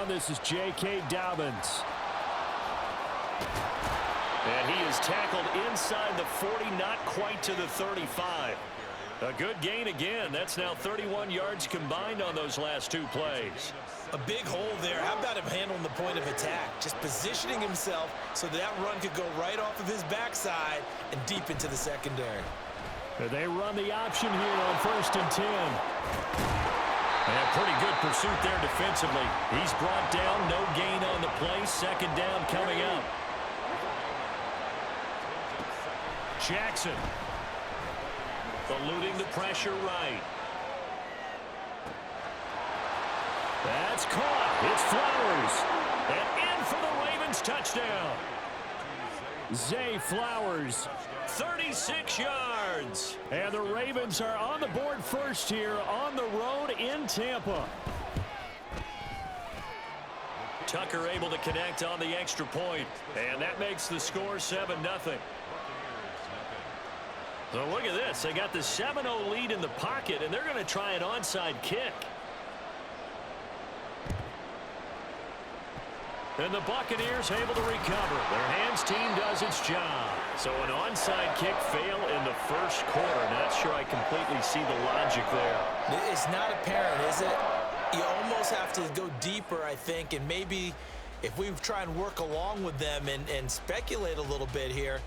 this is J.K. Dobbins. And he is tackled inside the 40, not quite to the 35. A good gain again. That's now 31 yards combined on those last two plays. A big hole there. How about him handling the point of attack? Just positioning himself so that run could go right off of his backside and deep into the secondary. They run the option here on 1st and 10. And pretty good pursuit there defensively. He's brought down, no gain on the play. 2nd down coming up. Jackson eluding the pressure right. That's caught. It's Flowers. And in for the Ravens touchdown. Zay Flowers. 36 yards. And the Ravens are on the board first here on the road in Tampa. Tucker able to connect on the extra point. And that makes the score 7-0. So look at this. They got the 7-0 lead in the pocket, and they're going to try an onside kick. And the Buccaneers able to recover. Their hands team does its job. So an onside kick fail in the first quarter. Not sure I completely see the logic there. It's not apparent, is it? You almost have to go deeper, I think, and maybe if we try and work along with them and speculate a little bit here,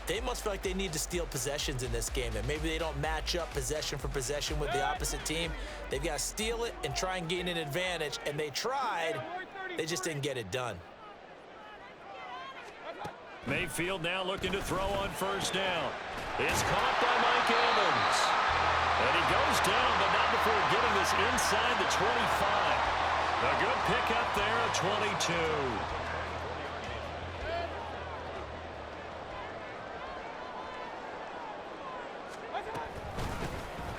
they must feel like they need to steal possessions in this game, and maybe they don't match up possession for possession with the opposite team. They've got to steal it and try and gain an advantage, and they tried. They just didn't get it done. Mayfield now looking to throw on 1st down. It's caught by Mike Evans. And he goes down, but not before getting this inside the 25. A good pickup there at 22.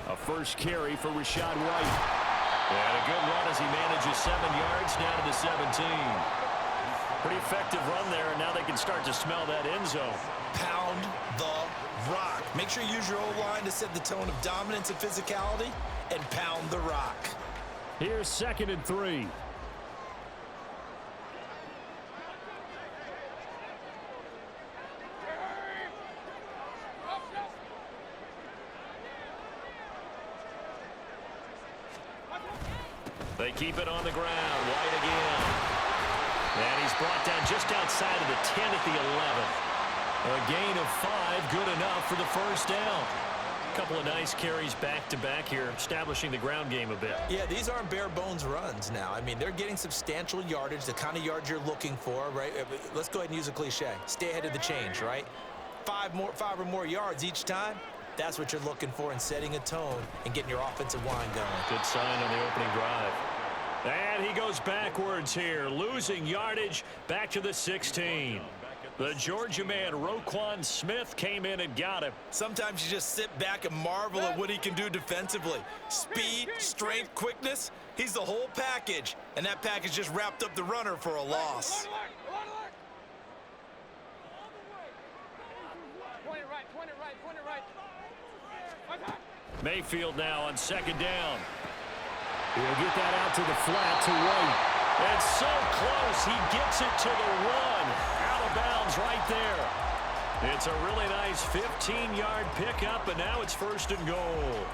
A first carry for Rachaad White. And a good run as he manages 7 yards down to the 17. Pretty effective run there, and now they can start to smell that end zone. Pound the rock. Make sure you use your O-line to set the tone of dominance and physicality, and pound the rock. Here's 2nd and 3. They keep it on the ground. White again. And he's brought down just outside of the 10 at the 11. A gain of 5, good enough for the 1st down. A couple of nice carries back-to-back here, establishing the ground game a bit. Yeah, these aren't bare-bones runs now. I mean, they're getting substantial yardage, the kind of yards you're looking for, right? Let's go ahead and use a cliche. Stay ahead of the change, right? 5 or more yards each time. That's what you're looking for in setting a tone and getting your offensive line going. Good sign on the opening drive. And he goes backwards here, losing yardage back to the 16. The Georgia man, Roquan Smith, came in and got him. Sometimes you just sit back and marvel at what he can do defensively. Speed, strength, quickness, he's the whole package. And that package just wrapped up the runner for a loss. Mayfield now on 2nd down. He'll get that out to the flat to White. And so close, he gets it to the 1. Out of bounds right there. It's a really nice 15-yard pickup, and now it's 1st and goal.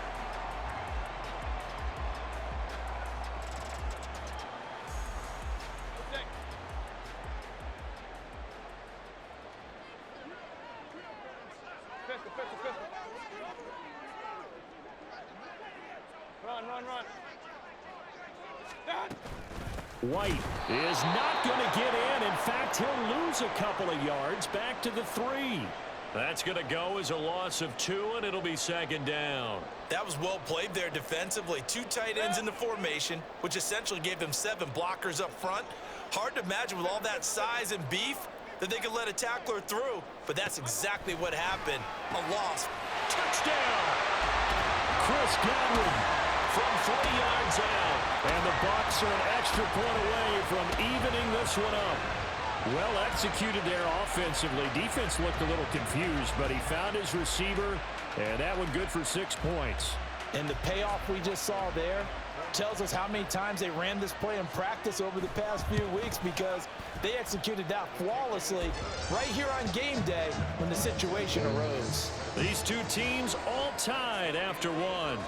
White is not going to get in. In fact, he'll lose a couple of yards back to the 3. That's going to go as a loss of 2, and it'll be 2nd down. That was well played there defensively. 2 tight ends in the formation, which essentially gave them 7 blockers up front. Hard to imagine with all that size and beef that they could let a tackler through, but that's exactly what happened. A loss. Touchdown! Chris Godwin from 40 yards out. And the Bucs are an extra point away from evening this one up. Well executed there offensively. Defense looked a little confused, but he found his receiver, and that one good for 6 points. And the payoff we just saw there, tells us how many times they ran this play in practice over the past few weeks, because they executed that flawlessly right here on game day when the situation arose. These two teams all tied after one.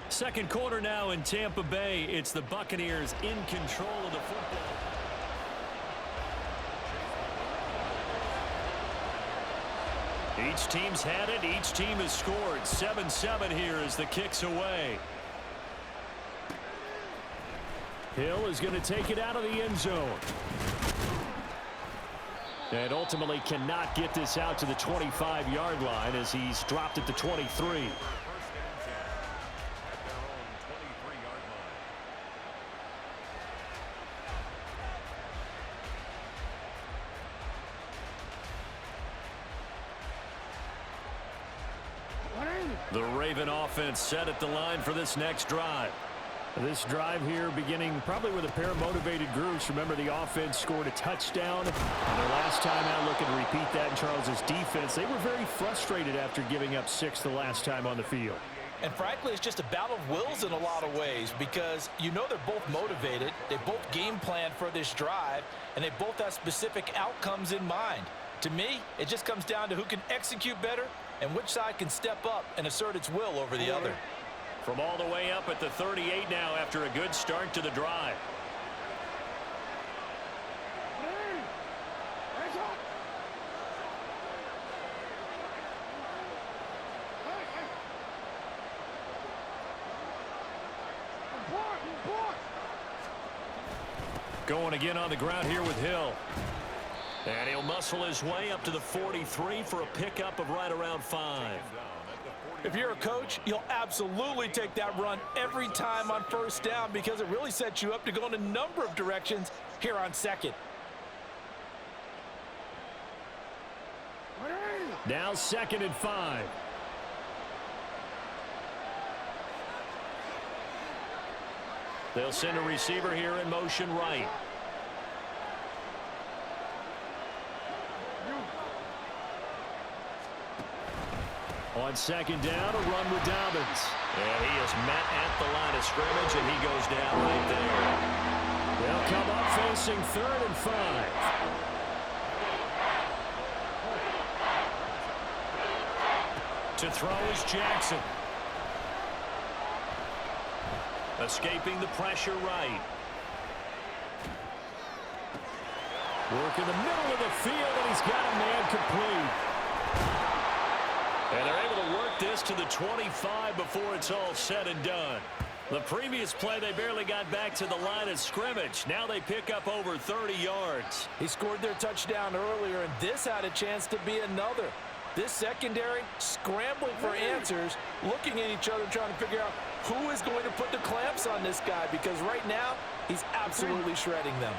Second quarter now in Tampa Bay. It's the Buccaneers in control of the football. Each team's had it. Each team has scored. 7-7 here as the kick's away. Hill is going to take it out of the end zone. And ultimately cannot get this out to the 25-yard line as he's dropped at the 23. The Raven offense set at the line for this next drive. This drive here beginning probably with a pair of motivated groups. Remember, the offense scored a touchdown. And their last time out, looking to repeat that in Charles's defense. They were very frustrated after giving up 6 the last time on the field. And frankly, it's just a battle of wills in a lot of ways, because you know they're both motivated. They both game plan for this drive, and they both have specific outcomes in mind. To me, it just comes down to who can execute better and which side can step up and assert its will over the other. From all the way up at the 38 now after a good start to the drive. Going again on the ground here with Hill. And he'll muscle his way up to the 43 for a pickup of right around 5. If you're a coach, you'll absolutely take that run every time on first down, because it really sets you up to go in a number of directions here on second. Now 2nd and 5. They'll send a receiver here in motion right. On 2nd down, a run with Dobbins. And he is met at the line of scrimmage, and he goes down right there. They'll come up facing 3rd and 5. To throw is Jackson. Escaping the pressure right. Work in the middle of the field, and he's got a man complete. And they're able to work this to the 25 before it's all said and done. The previous play, they barely got back to the line of scrimmage. Now they pick up over 30 yards. He scored their touchdown earlier, and this had a chance to be another. This secondary scrambling for answers, looking at each other, trying to figure out who is going to put the clamps on this guy, because right now he's absolutely shredding them.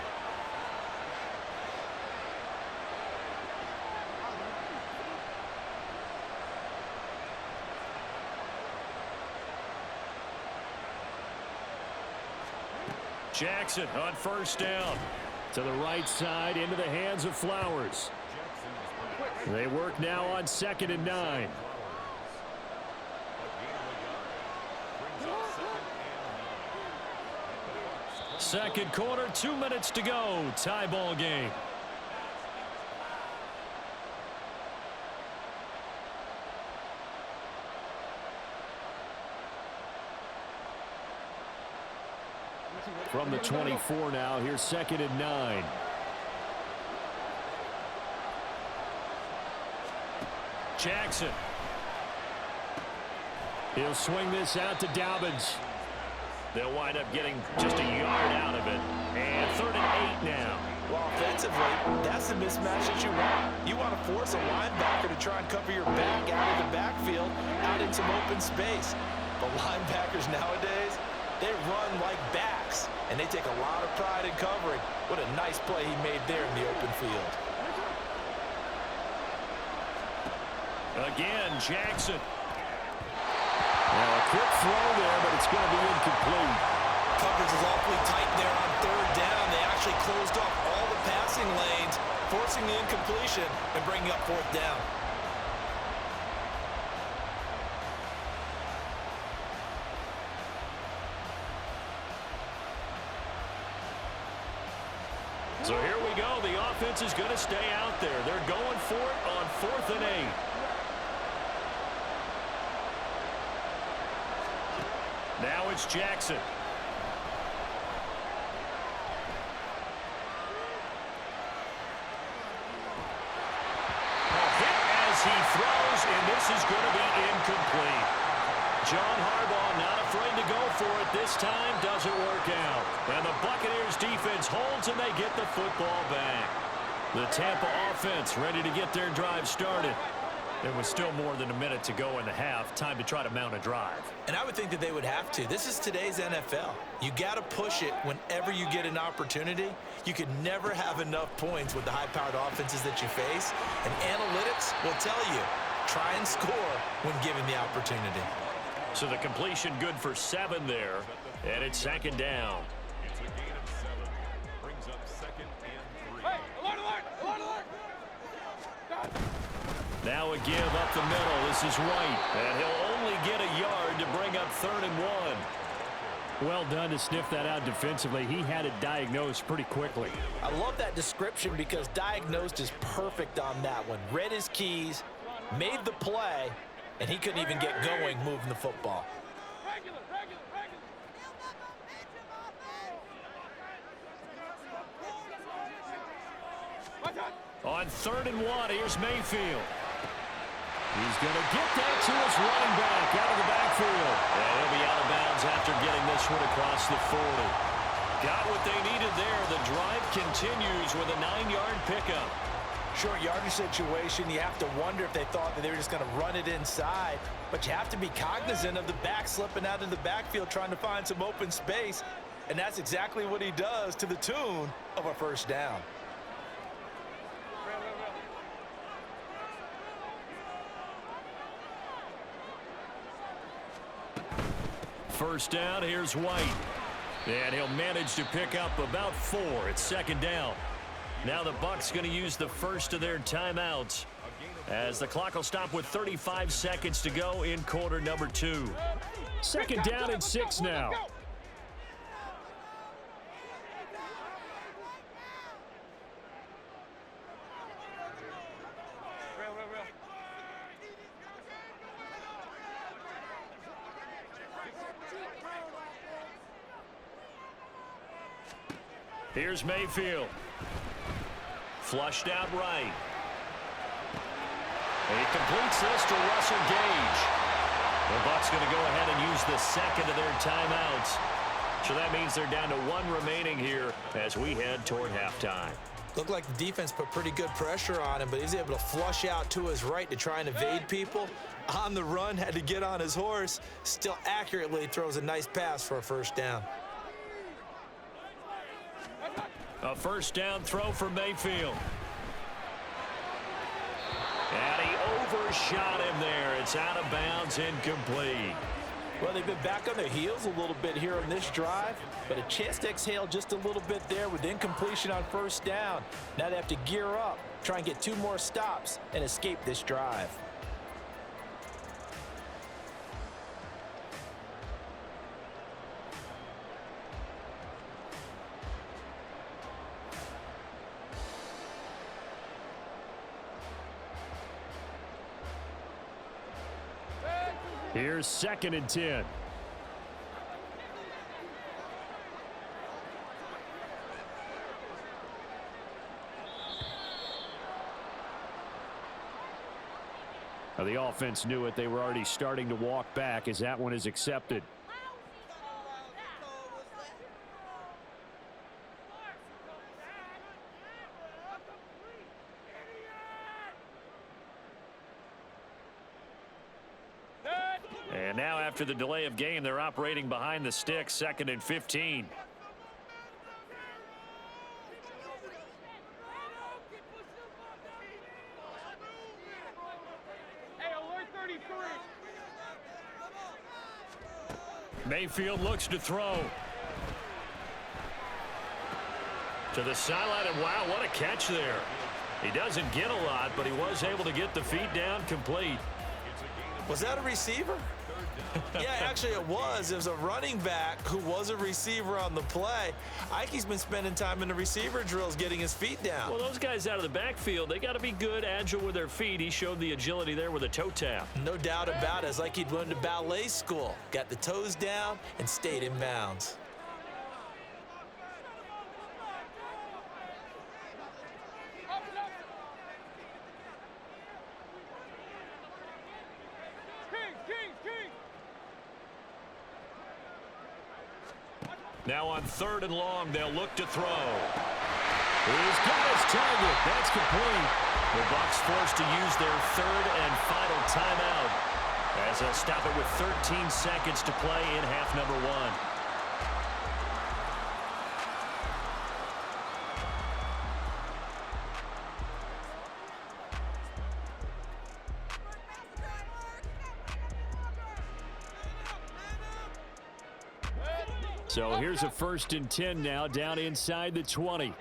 Jackson on 1st down. To the right side, into the hands of Flowers. They work now on 2nd and 9. Second quarter, 2 minutes to go. Tie ball game. From the 24 now, here's 2nd and 9. Jackson. He'll swing this out to Dobbins. They'll wind up getting just a yard out of it. And 3rd and 8 now. Well, offensively, that's the mismatch that you want. You want to force a linebacker to try and cover your back out of the backfield, out in some open space. But linebackers nowadays, they run like backs, and they take a lot of pride in covering. What a nice play he made there in the open field. Again, Jackson. Now a quick throw there, but it's going to be incomplete. Coverage is awfully tight there on 3rd down. They actually closed off all the passing lanes, forcing the incompletion and bringing up 4th down. defense is going to stay out there. They're going for it on 4th and 8. Now it's Jackson. He throws, and this is going to be incomplete. John Harbaugh not afraid to go for it. This time doesn't work out. And the Buccaneers defense holds, and they get the football back. The Tampa offense ready to get their drive started. There was still more than a minute to go in the half. Time to try to mount a drive. And I would think that they would have to. This is today's NFL. You got to push it whenever you get an opportunity. You can never have enough points with the high-powered offenses that you face. And analytics will tell you, try and score when given the opportunity. So the completion good for 7 there. And it's 2nd down. It's a gain of 7. Brings up 2nd and 3. Hey, alert! Now a give up the middle. This is White. And he'll only get a yard to bring up 3rd and 1. Well done to sniff that out defensively. He had it diagnosed pretty quickly. I love that description because diagnosed is perfect on that one. Read his keys, made the play, and he couldn't even get going moving the football. On 3rd and 1, here's Mayfield. He's going to get that to his running back out of the backfield. And he'll be out of bounds after getting this one across the 40. Got what they needed there. The drive continues with a 9-yard pickup. Short yardage situation, you have to wonder if they thought that they were just going to run it inside. But you have to be cognizant of the back slipping out of the backfield trying to find some open space. And that's exactly what he does to the tune of a 1st down. First down, here's White. And he'll manage to pick up about 4. It's 2nd down. Now the Bucs going to use the first of their timeouts as the clock will stop with 35 seconds to go in quarter number 2. 2nd down and 6 now. Here's Mayfield. Flushed out right. And he completes this to Russell Gage. The Bucs going to go ahead and use the 2nd of their timeouts. So that means they're down to 1 remaining here as we head toward halftime. Looked like the defense put pretty good pressure on him, but he's able to flush out to his right to try and evade people. On the run, had to get on his horse. Still accurately throws a nice pass for a 1st down. A 1st down throw for Mayfield. And he overshot him there. It's out of bounds, incomplete. Well, they've been back on their heels a little bit here on this drive, but a chance to exhale just a little bit there with incompletion on 1st down. Now they have to gear up, try and get 2 more stops, and escape this drive. Here's 2nd and 10. Now the offense knew it. They were already starting to walk back as that one is accepted. And now after the delay of game, they're operating behind the sticks, 2nd and 15. Mayfield looks to throw. To the sideline, and wow, what a catch there. He doesn't get a lot, but he was able to get the feet down complete. Was that a receiver? Yeah, actually it was. It was a running back who was a receiver on the play. Ike's been spending time in the receiver drills getting his feet down. Well, those guys out of the backfield, they got to be good, agile with their feet. He showed the agility there with a toe tap. No doubt about it. It's like he'd went to ballet school. Got the toes down and stayed in bounds. Now on 3rd and long, they'll look to throw. He's got his target. That's complete. The Bucs forced to use their 3rd and final timeout as they'll stop it with 13 seconds to play in half number 1. So here's a 1st and 10 now, down inside the 20.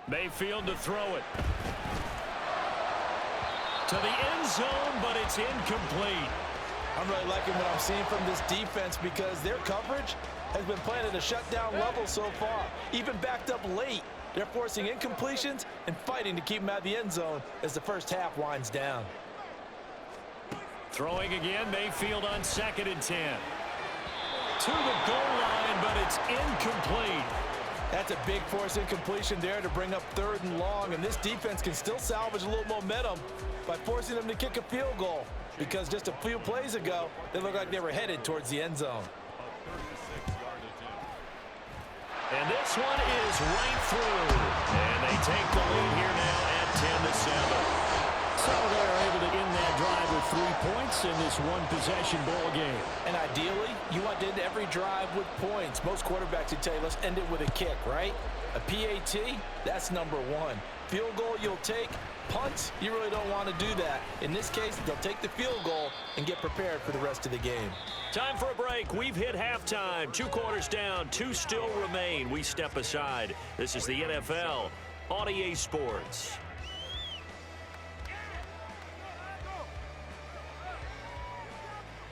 Mayfield to throw it. To the end zone, but it's incomplete. I'm really liking what I'm seeing from this defense because their coverage has been playing at a shutdown level so far. Even backed up late, they're forcing incompletions and fighting to keep them out of the end zone as the first half winds down. Throwing again, Mayfield on 2nd and 10. To the goal line, but it's incomplete. That's a big force incompletion there to bring up 3rd and long, and this defense can still salvage a little momentum by forcing them to kick a field goal, because just a few plays ago, they looked like they were headed towards the end zone. And this one is right through. And they take the lead here now at 10-7. So they're able to end that drive with 3 points in this one-possession ball game. And ideally, you want to end every drive with points. Most quarterbacks would tell you, let's end it with a kick, right? A PAT, that's number 1. Field goal you'll take. Punts, you really don't want to do that. In this case, they'll take the field goal and get prepared for the rest of the game. Time for a break. We've hit halftime. 2 quarters down, 2 still remain. We step aside. This is the NFL on EA Sports.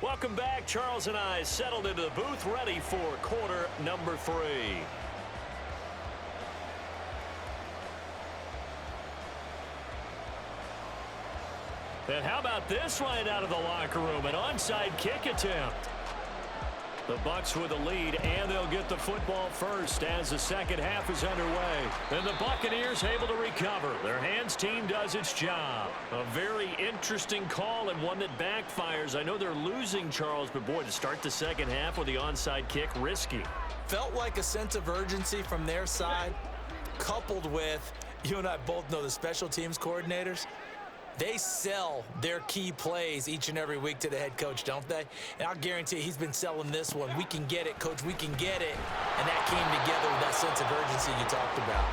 Welcome back. Charles and I settled into the booth, ready for quarter number 3. And how about this right out of the locker room? An onside kick attempt. The Bucs with the lead, and they'll get the football first as the second half is underway. And the Buccaneers able to recover. Their hands team does its job. A very interesting call and one that backfires. I know they're losing, Charles, but boy, to start the second half with the onside kick, risky. Felt like a sense of urgency from their side, coupled with, you and I both know the special teams coordinators. They sell their key plays each and every week to the head coach, don't they? And I'll guarantee he's been selling this one. We can get it, coach, we can get it. And that came together with that sense of urgency you talked about.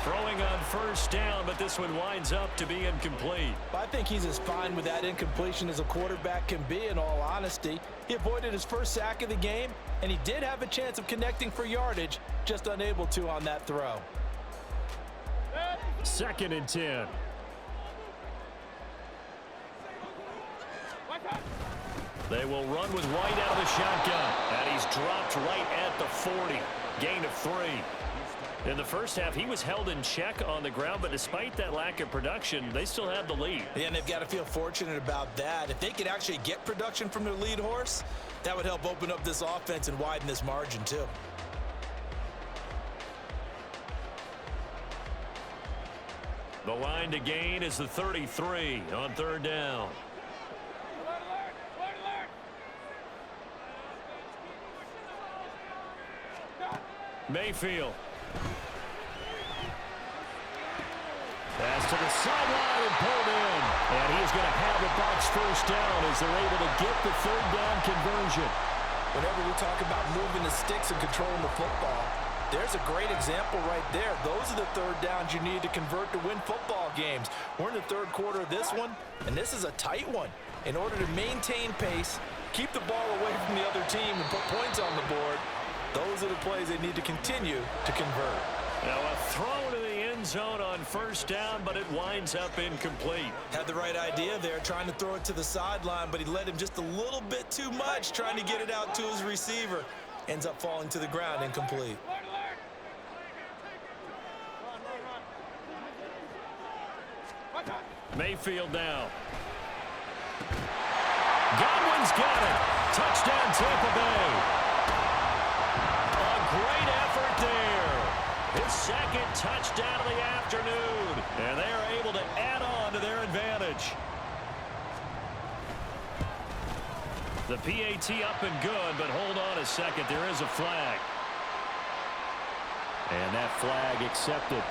Throwing on first down, but this one winds up to be incomplete. I think he's as fine with that incompletion as a quarterback can be, in all honesty. He avoided his first sack of the game, and he did have a chance of connecting for yardage, just unable to on that throw. 2nd and 10. They will run with White out of the shotgun. And he's dropped right at the 40. Gain of 3. In the first half, he was held in check on the ground, but despite that lack of production, they still have the lead. Yeah, and they've got to feel fortunate about that. If they could actually get production from their lead horse, that would help open up this offense and widen this margin, too. The line to gain is the 33 on 3rd down. Mayfield. Pass to the sideline and pulled in. And he's going to have the Bucs first down as they're able to get the 3rd down conversion. Whenever we talk about moving the sticks and controlling the football, There's a great example right there. Those are the third downs you need to convert to win football games. We're in the third quarter of this one, and this is a tight one. In order to maintain pace, keep the ball away from the other team, and put points on the board, those are the plays they need to continue to convert. Now a throw to the end zone on first down, but it winds up incomplete. Had the right idea there, trying to throw it to the sideline, but he led him just a little bit too much, trying to get it out to his receiver. Ends up falling to the ground, incomplete. Mayfield now. Godwin's got it. Touchdown, Tampa Bay. A great effort there. His second touchdown of the afternoon. And they are able to add on to their advantage. The PAT up and good, but hold on a second. There is a flag. And that flag accepted.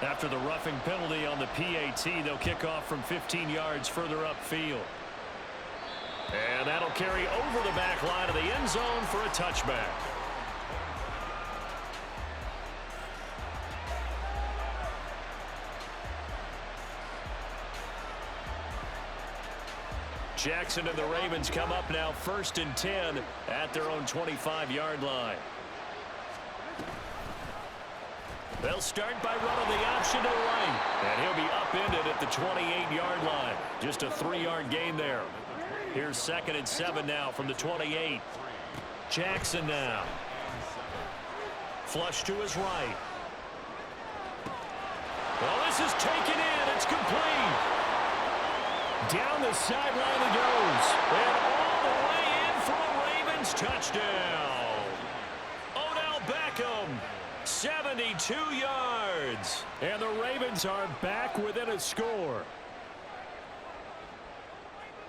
After the roughing penalty on the PAT, they'll kick off from 15 yards further upfield. And that'll carry over the back line of the end zone for a touchback. Jackson and the Ravens come up now 1st and 10 at their own 25-yard line. They'll start by running the option to right. And he'll be upended at the 28-yard line. Just a 3-yard gain there. Here's 2nd and 7 now from the 28. Jackson now. Flush to his right. Well, this is taken in. It's complete. Down the sideline he goes. And all the way in for a Ravens touchdown. Odell Beckham. 72 yards. And the Ravens are back within a score.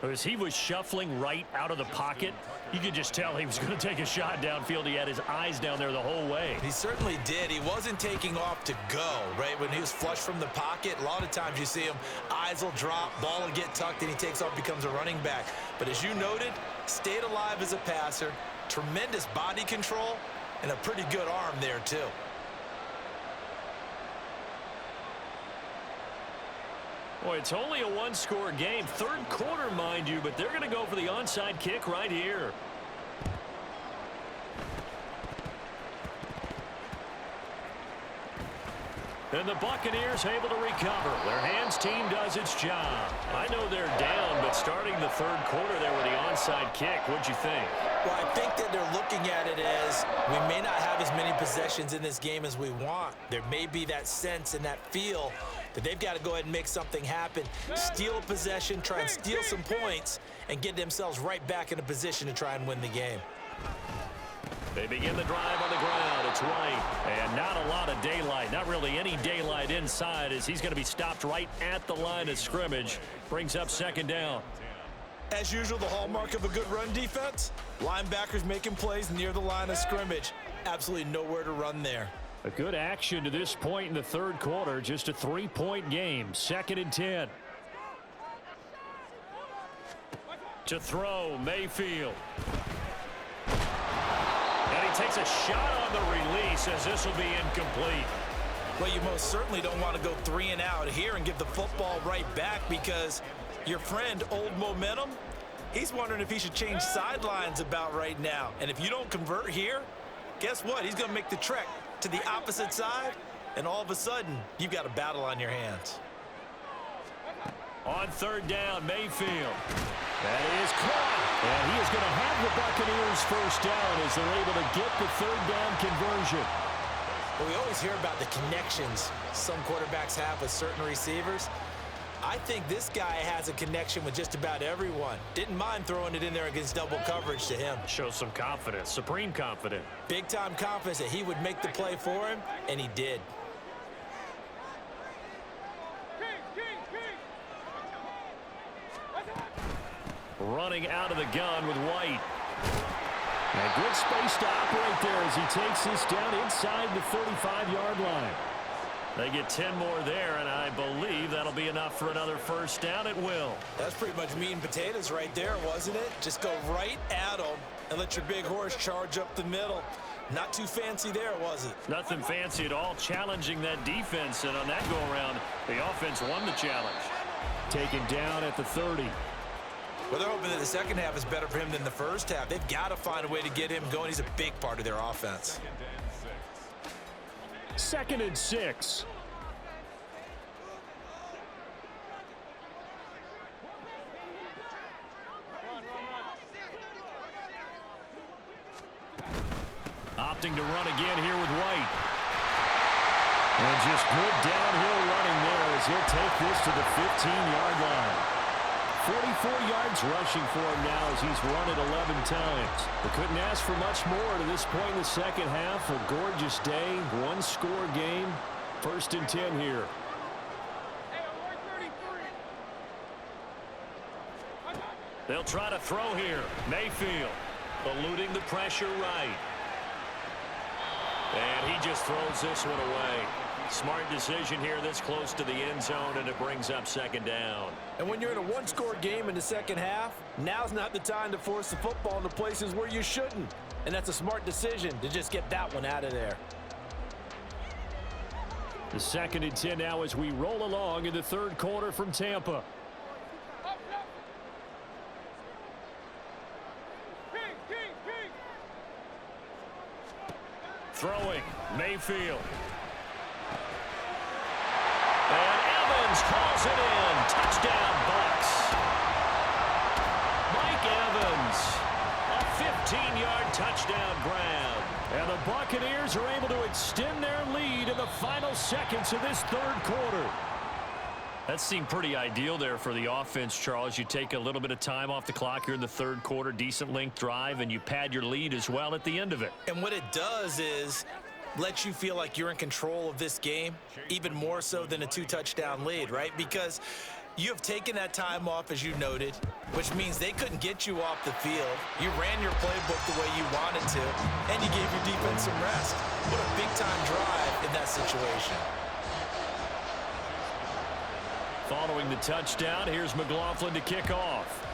As he was shuffling right out of the pocket, you could just tell he was going to take a shot downfield. He had his eyes down there the whole way. He certainly did. He wasn't taking off to go, right? When he was flush from the pocket, a lot of times you see him, eyes will drop, ball will get tucked, and he takes off, becomes a running back. But as you noted, stayed alive as a passer, tremendous body control, and a pretty good arm there, too. Boy, it's only a one-score game. Third quarter, mind you, but they're going to go for the onside kick right here. And the Buccaneers able to recover. Their hands team does its job. I know they're down, but starting the third quarter there with the onside kick, what'd you think? Well, I think that they're looking at it as we may not have as many possessions in this game as we want. There may be that sense and that feel that they've got to go ahead and make something happen, steal a possession, try and steal some points, and get themselves right back in a position to try and win the game. They begin the drive on the ground. It's White, and not a lot of daylight. Not really any daylight inside as he's going to be stopped right at the line of scrimmage. Brings up 2nd down. As usual, the hallmark of a good run defense, linebackers making plays near the line of scrimmage. Absolutely nowhere to run there. A good action to this point in the third quarter. Just a 3-point game. 2nd and 10. To throw, Mayfield. And he takes a shot on the release as this will be incomplete. Well, you most certainly don't want to go 3 and out here and give the football right back because your friend, Old Momentum, he's wondering if he should change sidelines about right now. And if you don't convert here, guess what? He's going to make the trek to the opposite side, and all of a sudden, you've got a battle on your hands. On 3rd down, Mayfield. That is caught. And he is going to have the Buccaneers 1st down as they're able to get the 3rd down conversion. Well, we always hear about the connections some quarterbacks have with certain receivers. I think this guy has a connection with just about everyone. Didn't mind throwing it in there against double coverage to him. Shows some confidence, supreme confidence. Big-time confidence that he would make the play for him, and he did. Running out of the gun with White. And good space to operate there as he takes this down inside the 35-yard line. They get 10 more there, and I believe that'll be enough for another first down. It will. That's pretty much meat and potatoes right there, wasn't it? Just go right at them and let your big horse charge up the middle. Not too fancy there, was it? Nothing fancy at all, challenging that defense, and on that go-around, the offense won the challenge. Taken down at the 30. Well, they're hoping that the second half is better for him than the first half. They've got to find a way to get him going. He's a big part of their offense. 2nd and 6. Opting to run again here with White. And just good downhill running there as he'll take this to the 15-yard line. 44 yards rushing for him now as he's run it 11 times. They couldn't ask for much more to this point in the second half. A gorgeous day, one-score game. 1st and 10 here. They'll try to throw here. Mayfield eluding the pressure right. And he just throws this one away. Smart decision here this close to the end zone, and it brings up 2nd down. And when you're in a one-score game in the second half, now's not the time to force the football into places where you shouldn't. And that's a smart decision to just get that one out of there. The 2nd and 10 now as we roll along in the 3rd quarter from Tampa. Throwing, Mayfield. And Evans calls it in. Touchdown, Bucs. Mike Evans, a 15-yard touchdown grab. And the Buccaneers are able to extend their lead in the final seconds of this 3rd quarter. That seemed pretty ideal there for the offense, Charles. You take a little bit of time off the clock here in the 3rd quarter, decent length drive, and you pad your lead as well at the end of it. And what it does is let you feel like you're in control of this game, even more so than a 2-touchdown lead, right? Because you have taken that time off, as you noted, which means they couldn't get you off the field. You ran your playbook the way you wanted to, and you gave your defense some rest. What a big-time drive in that situation. Following the touchdown, here's McLaughlin to kick off.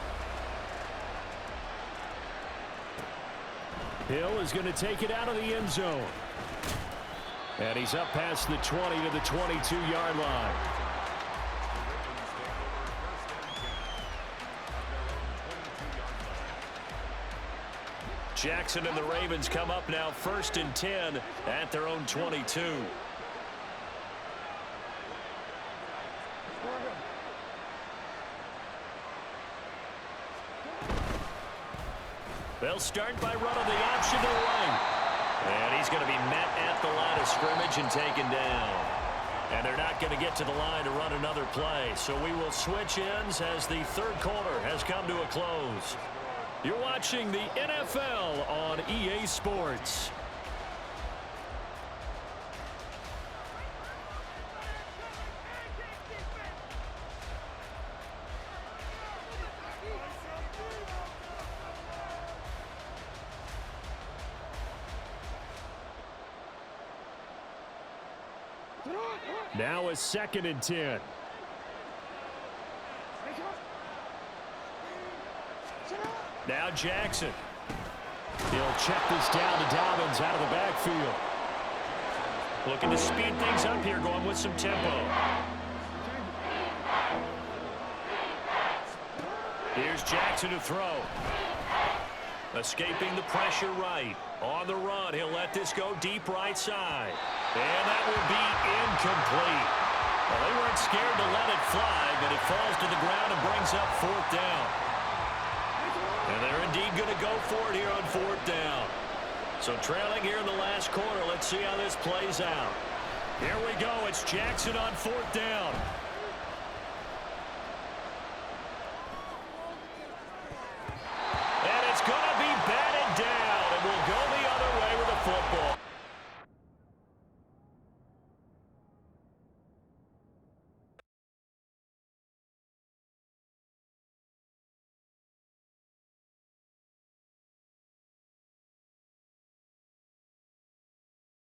Hill is going to take it out of the end zone. And he's up past the 20 to the 22-yard line. Jackson and the Ravens come up now 1st and 10 at their own 22. They'll start by running the option to the right. And he's going to be met at the line of scrimmage and taken down. And they're not going to get to the line to run another play. So we will switch ends as the 3rd quarter has come to a close. You're watching the NFL on EA Sports. Now a 2nd and 10. Now Jackson. He'll check this down to Dobbins out of the backfield. Looking to speed things up here, going with some tempo. Here's Jackson to throw. Escaping the pressure right. On the run, he'll let this go deep right side. And that will be incomplete. Well, they weren't scared to let it fly, but it falls to the ground and brings up 4th down. And they're indeed going to go for it here on 4th down. So trailing here in the last quarter, let's see how this plays out. Here we go. It's Jackson on 4th down.